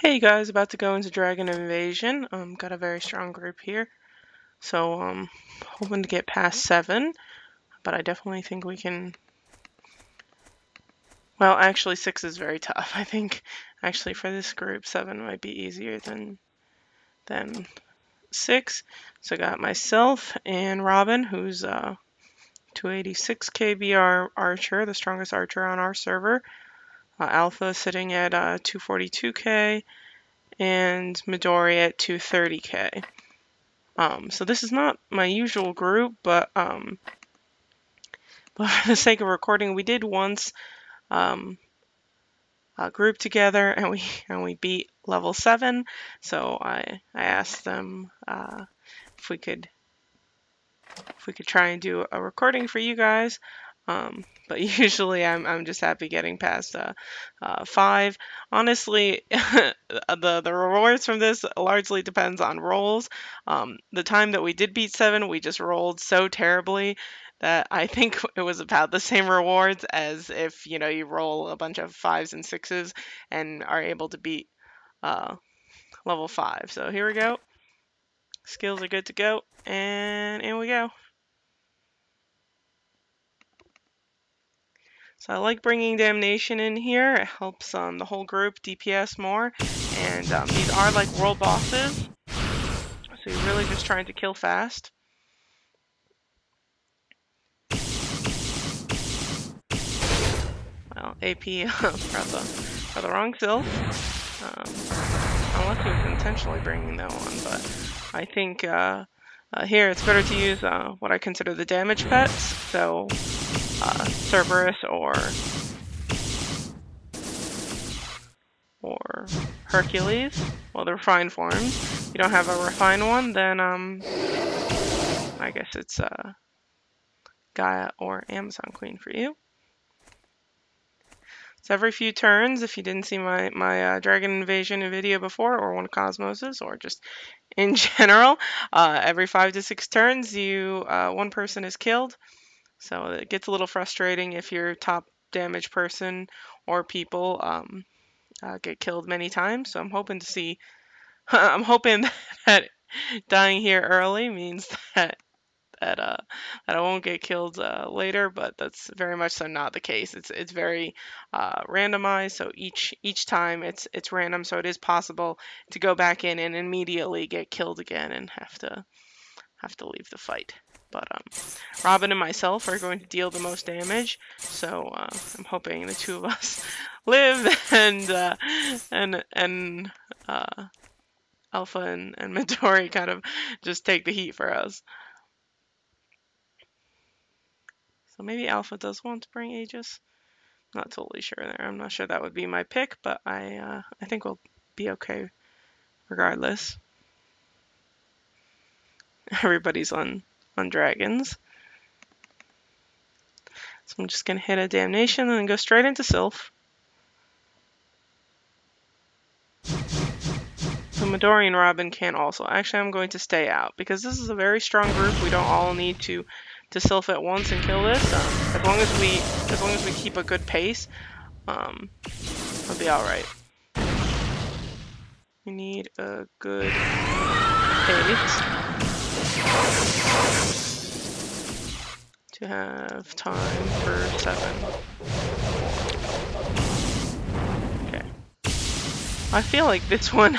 Hey guys, about to go into Dragon Invasion. Got a very strong group here, so hoping to get past 7, but I definitely think we can. Well, actually 6 is very tough. I think actually for this group 7 might be easier than 6. So I got myself and Robin, who's 286 KBR archer, the strongest archer on our server. Alpha sitting at 242k, and Midori at 230k. So this is not my usual group, but for the sake of recording, we did once group together, and we beat level 7. So I asked them if we could try and do a recording for you guys. But usually I'm just happy getting past 5. Honestly, the rewards from this largely depends on rolls. The time that we did beat 7, we just rolled so terribly that I think it was about the same rewards as if you roll a bunch of 5s and 6s and are able to beat level 5. So here we go. Skills are good to go, and in we go. So I like bringing Damnation in here. It helps the whole group DPS more. And these are like world bosses, so you're really just trying to kill fast. Well, AP for the wrong sylph. Unless he was intentionally bringing that one, but I think here it's better to use what I consider the damage pets. So Cerberus or Hercules. Well, the refined forms. If you don't have a refined one, then I guess it's Gaia or Amazon Queen for you. So every few turns, if you didn't see my Dragon Invasion video before, or one of Cosmos's, or just in general, every 5 to 6 turns, one person is killed. So it gets a little frustrating if your top damage person or people get killed many times. So I'm hoping to see. I'm hoping that dying here early means that I won't get killed later, but that's very much so not the case. It's very randomized, so each time it's random, so it is possible to go back in and immediately get killed again and have to leave the fight. But Robin and myself are going to deal the most damage, so I'm hoping the two of us live and Alpha and Midori kind of just take the heat for us. So maybe Alpha does want to bring Aegis. Not totally sure there. I'm not sure that would be my pick, but I think we'll be okay regardless. Everybody's on dragons. So I'm just gonna hit a damnation and then go straight into Sylph. So Midori and Robin can also. Actually, I'm going to stay out because this is a very strong group. We don't all need to Sylph at once and kill this. As long as we keep a good pace, we'll be all right. We need a good pace to have time for 7. Okay. I feel like this one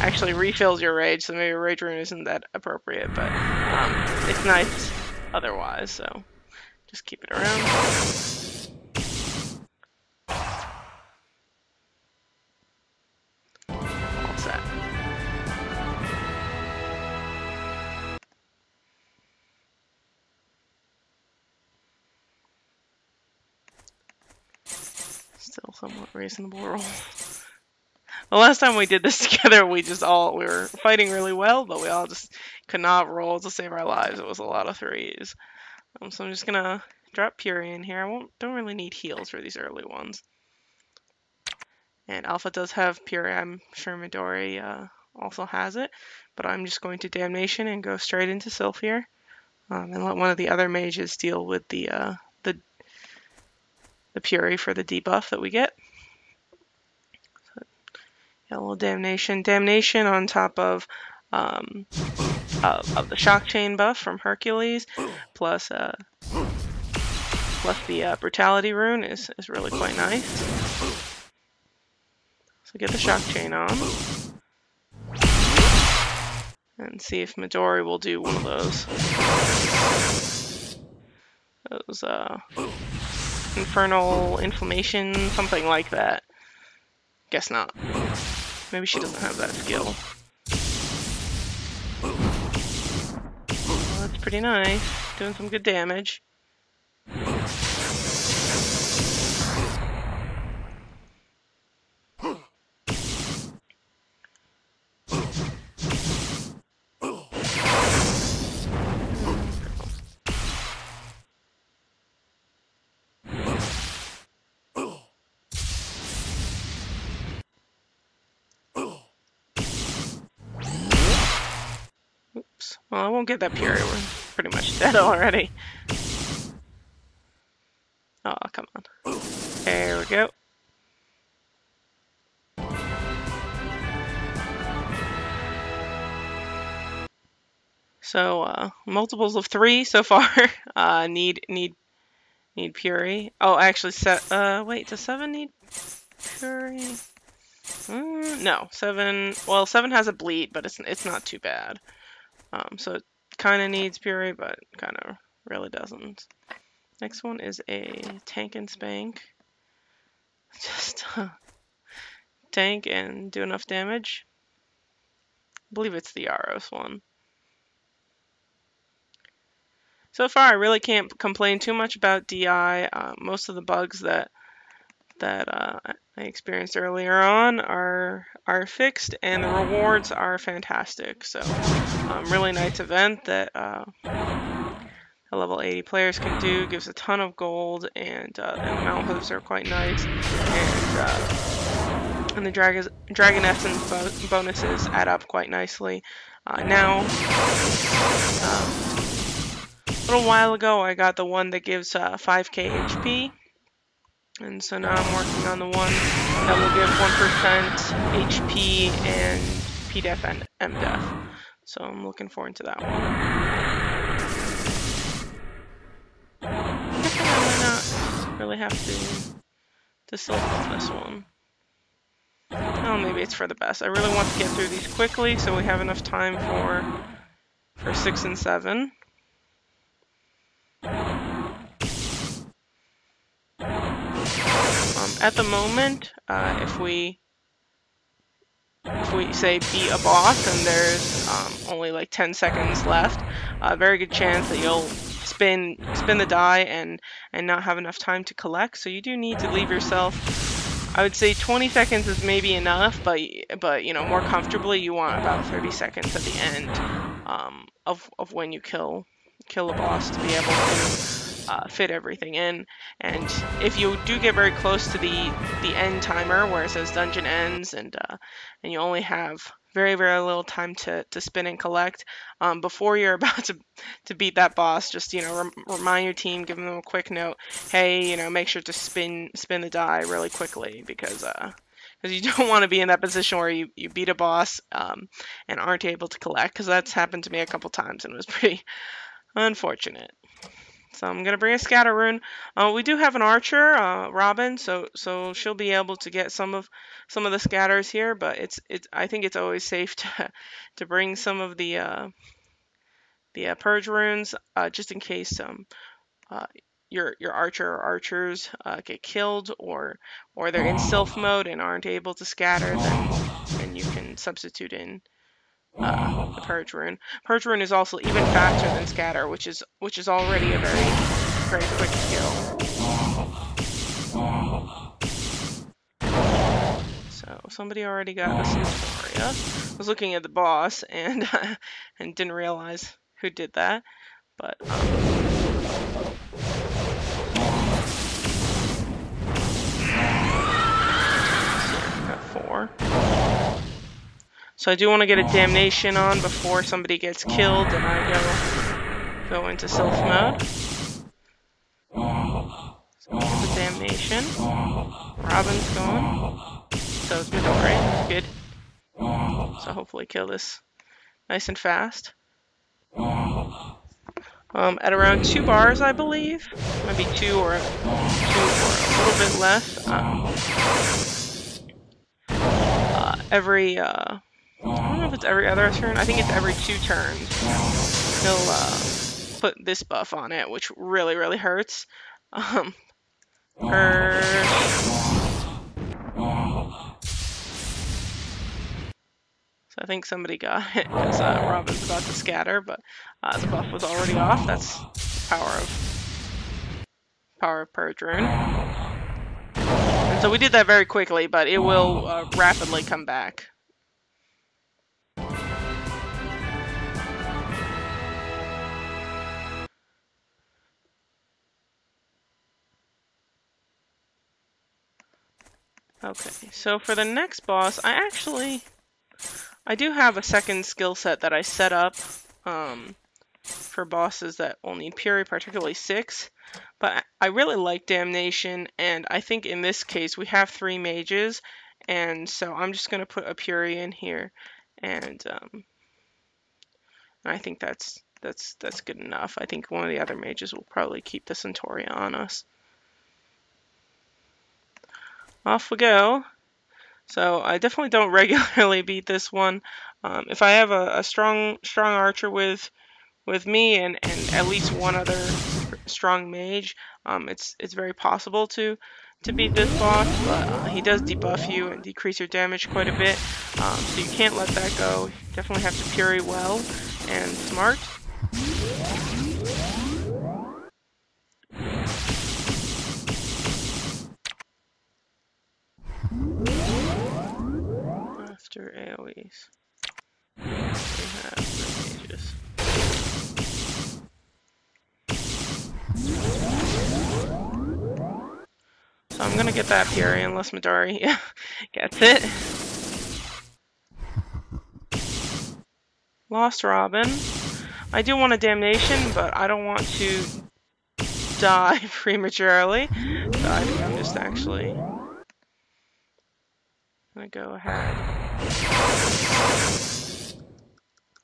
actually refills your rage, so maybe Rage Rune isn't that appropriate, but it's nice otherwise, so just keep it around. All set. Still somewhat reasonable roll. The last time we did this together, we were fighting really well, but we all just could not roll to save our lives. It was a lot of 3s. So I'm just gonna drop Fury in here. Don't really need heals for these early ones. And Alpha does have Fury. I'm sure Midori also has it, but I'm just going to Damnation and go straight into Sylph here, and let one of the other mages deal with the Fury for the debuff that we get. So Got a little damnation. Damnation on top of the shock chain buff from Hercules, plus the brutality rune is really quite nice. So get the shock chain on, and see if Midori will do one of those infernal inflammation, something like that. Guess not. Maybe she doesn't have that skill. Well, that's pretty nice. Doing some good damage. Oops. Well, I won't get that Fury. We're pretty much dead already. Oh, come on. There we go. So, multiples of 3 so far. Need Fury. Oh, actually, wait, does 7 need Fury? No, 7. Well, 7 has a bleed, but it's not too bad. So it kind of needs Fury, but kind of really doesn't. Next one is a tank and spank. Just tank and do enough damage. I believe it's the Yaros one. So far, I really can't complain too much about DI. Most of the bugs that I experienced earlier on are fixed, and the rewards are fantastic. So, really nice event that a level 80 players can do. Gives a ton of gold, and the mount hooves are quite nice, and the dragon essence bonuses add up quite nicely. Now. A little while ago, I got the one that gives 5k HP, and so now I'm working on the one that will give 1% HP and PDEF and MDEF. So I'm looking forward to that one. I guess I might not really have to silk on this one. Oh, maybe it's for the best. I really want to get through these quickly so we have enough time for 6 and 7. At the moment, if we say beat a boss and there's only like 10 seconds left, a very good chance that you'll spin the die and not have enough time to collect. So you do need to leave yourself, I would say 20 seconds is maybe enough, but you know, more comfortably you want about 30 seconds at the end of when you kill a boss to be able to fit everything in. And if you do get very close to the end timer where it says dungeon ends, and you only have very little time to spin and collect, before you're about to beat that boss, just, you know, remind your team, give them a quick note, hey, you know, make sure to spin the die really quickly, because you don't want to be in that position where you beat a boss and aren't able to collect, because that's happened to me a couple times and it was pretty unfortunate. So I'm gonna bring a scatter rune. We do have an archer, Robin, so she'll be able to get some of the scatters here. But I think it's always safe to bring some of the purge runes, just in case your archer or archers get killed, or they're in stealth mode and aren't able to scatter. Then you can substitute in the purge rune. Purge rune is also even faster than scatter, which is already a very quick skill. So somebody already got a Centauria. I was looking at the boss and and didn't realize who did that, but got 4. So I do want to get a damnation on before somebody gets killed and I go into stealth mode. So get the damnation. Robin's going. So is Midori. Good. So hopefully kill this nice and fast. At around 2 bars, I believe, maybe 2 or a little bit less. I don't know if it's every other turn. I think it's every 2 turns. He'll put this buff on it, which really, really hurts. So I think somebody got it because Robin's about to scatter, but the buff was already off. That's the power of Purge Rune. And so we did that very quickly, but it will rapidly come back. Okay, so for the next boss, I do have a second skill set that I set up for bosses that will need Puri, particularly 6. But I really like Damnation, and I think in this case we have 3 mages, and so I'm just going to put a Puri in here, and I think that's good enough. I think one of the other mages will probably keep the Centauri on us. Off we go. So I definitely don't regularly beat this one. If I have a strong archer with me and at least one other strong mage, it's very possible to beat this boss. But he does debuff you and decrease your damage quite a bit, so you can't let that go. You definitely have to Puri well and smart. After AoEs, we have the mages. So I'm gonna get that Puri unless Midori gets it. Lost Robin. I do want a Damnation, but I don't want to die prematurely. So I think I'm just actually gonna go ahead.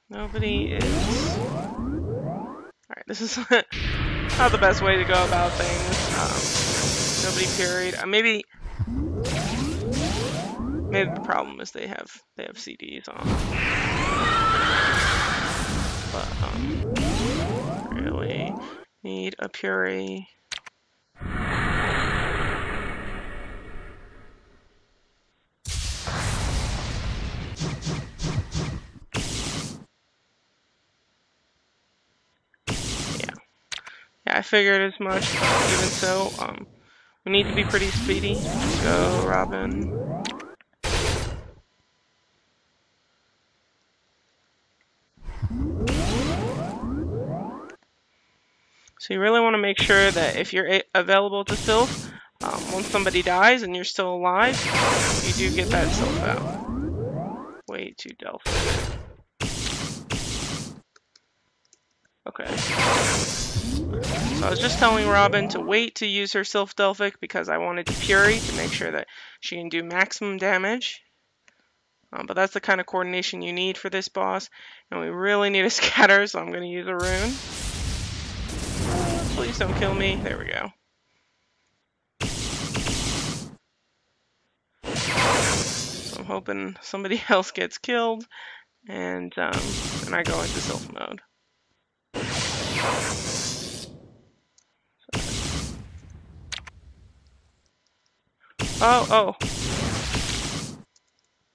Nobody is... Alright, this is not the best way to go about things. Nobody Puried. Maybe the problem is they have CDs on. But really need a Puri. Yeah, I figured as much, but even so, we need to be pretty speedy. Let's go, Robin. So you really want to make sure that if you're available to Sylph, once somebody dies and you're still alive, you do get that Sylph out. Way too Delphic. Okay. So I was just telling Robin to wait to use her Sylph Delphic because I wanted to Puri to make sure that she can do maximum damage. But that's the kind of coordination you need for this boss. And we really need a scatter, so I'm going to use a rune. Please don't kill me. There we go. So I'm hoping somebody else gets killed, and I go into Sylph mode. Oh.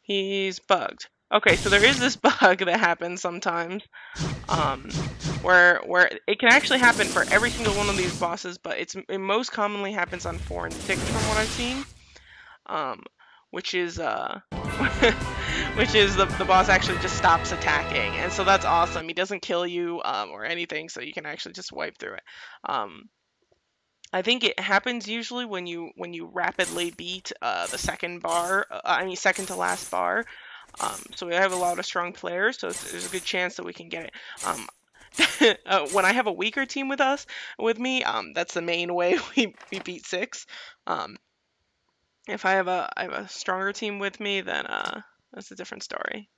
He's bugged. Okay, so there is this bug that happens sometimes, where it can actually happen for every single one of these bosses, but it most commonly happens on 4 and 6 from what I've seen, which is which is the boss actually just stops attacking, and so that's awesome. He doesn't kill you or anything, so you can actually just wipe through it. I think it happens usually when you rapidly beat the second to last bar. So we have a lot of strong players, so there's a good chance that we can get it. When I have a weaker team with me, that's the main way we beat 6. If I have a stronger team with me, then that's a different story.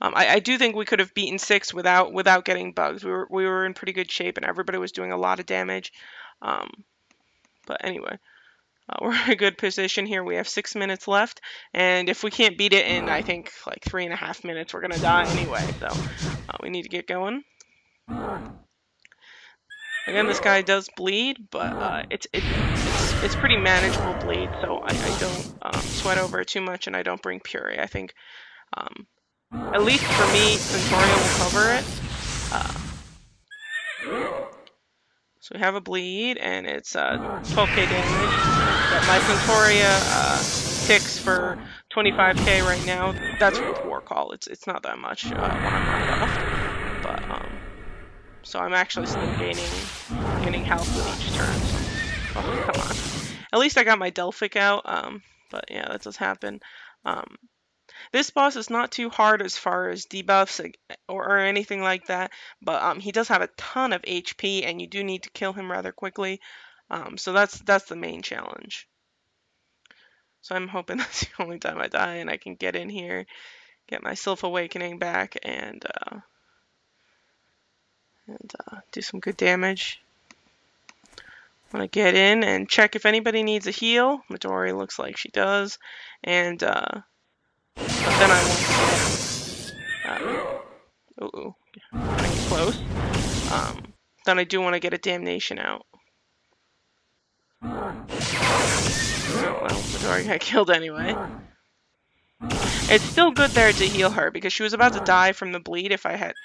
I do think we could have beaten 6 without getting bugs. We were in pretty good shape, and everybody was doing a lot of damage. Um, but anyway, we're in a good position here. We have 6 minutes left, and if we can't beat it in, I think, like 3.5 minutes, we're gonna die anyway. So we need to get going. Again, this guy does bleed, but it's pretty manageable bleed, so I don't sweat over it too much, and I don't bring Puree. I think, at least for me, Centauria will cover it. So we have a bleed, and it's 12k damage. But my Centauria ticks for 25k right now. That's with War Call. It's not that much when I'm not buffed, but so I'm actually still gaining health with each turn. Oh, come on. At least I got my Delphic out. But yeah, that does happen. This boss is not too hard as far as debuffs or anything like that, but he does have a ton of HP, and you do need to kill him rather quickly. So that's the main challenge. So I'm hoping that's the only time I die, and I can get in here, get my Sylph Awakening back, and do some good damage. I'm gonna get in and check if anybody needs a heal. Midori looks like she does, and but then I want to get, getting close. Then I do want to get a damnation out. Oh well, Midori got killed anyway. It's still good there to heal her because she was about to die from the bleed if I hadn't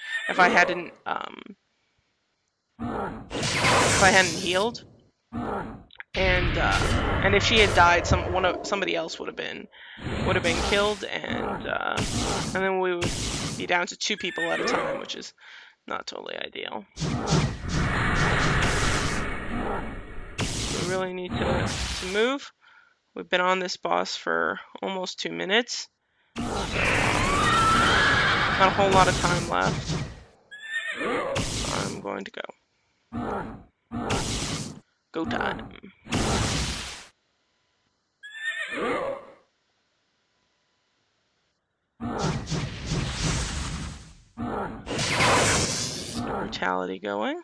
healed. And if she had died, somebody else would have been killed, and then we would be down to 2 people at a time, which is not totally ideal. We really need to move. We've been on this boss for almost 2 minutes. So not a whole lot of time left. So I'm going to go. Go time. Brutality going.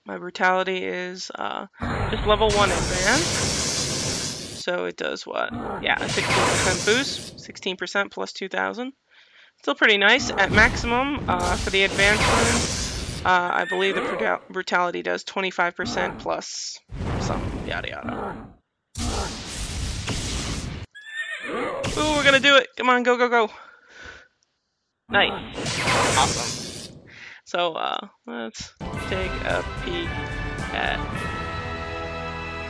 My brutality is just level 1 advanced. So it does what? Yeah, a 16% boost, 16% plus 2,000. Still pretty nice. At maximum, for the advanced one, I believe the brutality does 25% plus some yada yada. Ooh, we're gonna do it! Come on, go, go, go! Nice. Awesome. So, let's take a peek at...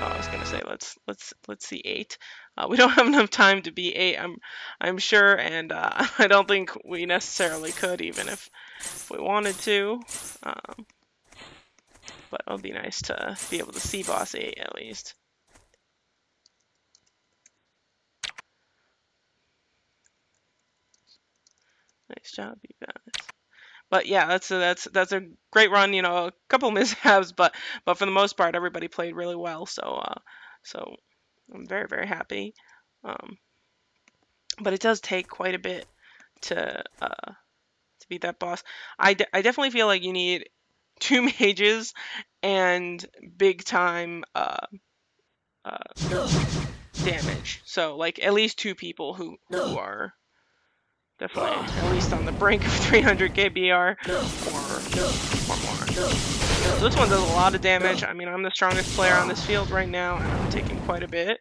Oh, I was gonna say let's see 8. We don't have enough time to be 8. I'm sure, and I don't think we necessarily could, even if we wanted to. But it would be nice to be able to see boss 8 at least. Nice job, you guys. But yeah, that's a great run. You know, a couple mishaps, but for the most part, everybody played really well. So so I'm very, very happy. But it does take quite a bit to beat that boss. I definitely feel like you need 2 mages and big time damage. So like at least 2 people who are definitely at least on the brink of 300k BR or more. So this one does a lot of damage. I mean, I'm the strongest player on this field right now, and I'm taking quite a bit.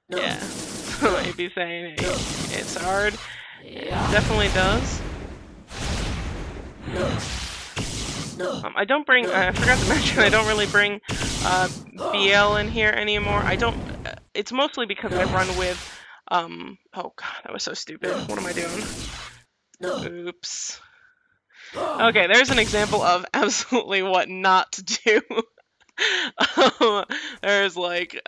Yeah, so I'd be saying it's hard. It definitely does. I don't bring, I forgot to mention, I don't really bring BL in here anymore. I don't, it's mostly because I run with, oh god, that was so stupid. What am I doing? Oops. Okay, there's an example of absolutely what not to do. There's like,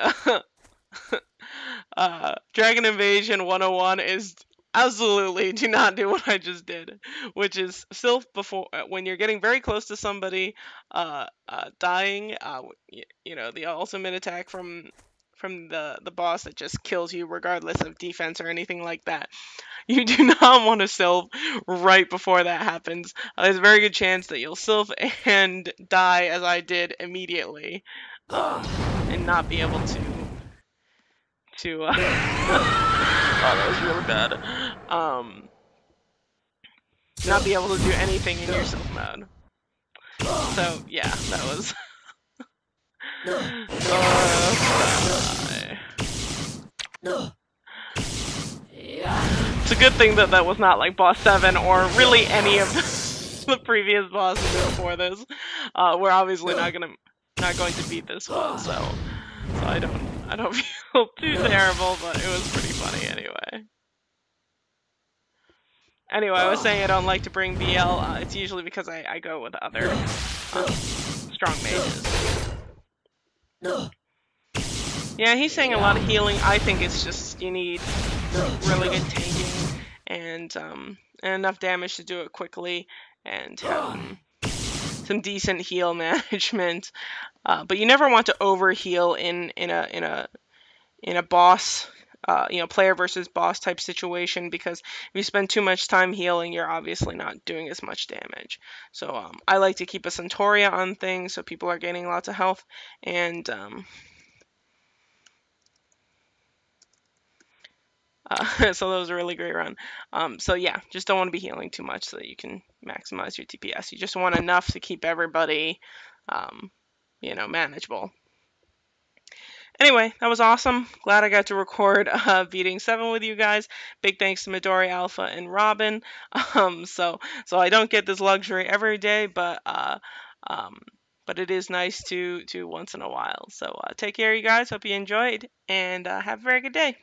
Dragon Invasion 101 is absolutely do not do what I just did, which is Sylph before when you're getting very close to somebody dying, you know, the ultimate attack from the boss that just kills you regardless of defense or anything like that. You do not want to sylph right before that happens. There's a very good chance that you'll sylph and die, as I did immediately, and not be able to. Oh, that was really bad. Not be able to do anything in your sylph mode. So yeah, that was. It's a good thing that that was not like boss 7 or really any of the previous bosses before this. We're obviously not going to beat this one, so I don't feel too terrible, but it was pretty funny anyway. Anyway, I was saying I don't like to bring BL. It's usually because I go with other strong mages. Yeah, he's saying a lot of healing. I think it's just you need really good tanking and enough damage to do it quickly and some decent heal management. But you never want to overheal in a boss, player versus boss type situation, because if you spend too much time healing, you're obviously not doing as much damage. So I like to keep a Centauria on things so people are gaining lots of health, and so that was a really great run. So yeah, just don't want to be healing too much so that you can maximize your TPS. You just want enough to keep everybody, manageable. Anyway, that was awesome. Glad I got to record beating 7 with you guys. Big thanks to Midori, Alpha, and Robin. So I don't get this luxury every day, but it is nice to once in a while. So take care, you guys. Hope you enjoyed, and have a very good day.